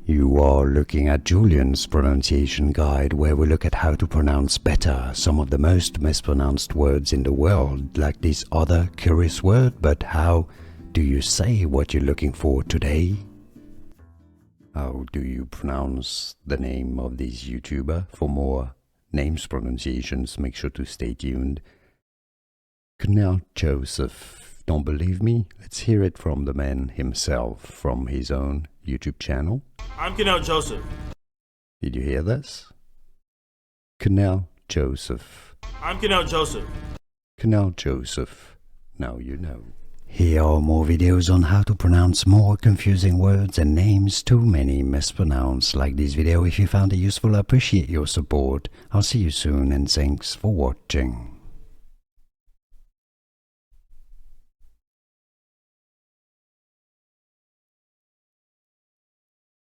You are looking at Julian's pronunciation guide, where we look at how to pronounce better some of the most mispronounced words in the world, like this other curious word. But how do you say what you're looking for today? How do you pronounce the name of this YouTuber? For more names pronunciations, make sure to stay tuned. Kanel Joseph. Don't believe me? Let's hear it from the man himself, from his own YouTube channel. I'm Kanel Joseph. Did you hear this? Kanel Joseph. I'm Kanel Joseph. Kanel Joseph. Now you know. Here are more videos on how to pronounce more confusing words and names too many mispronounced. Like this video if you found it useful. I appreciate your support. I'll see you soon and thanks for watching.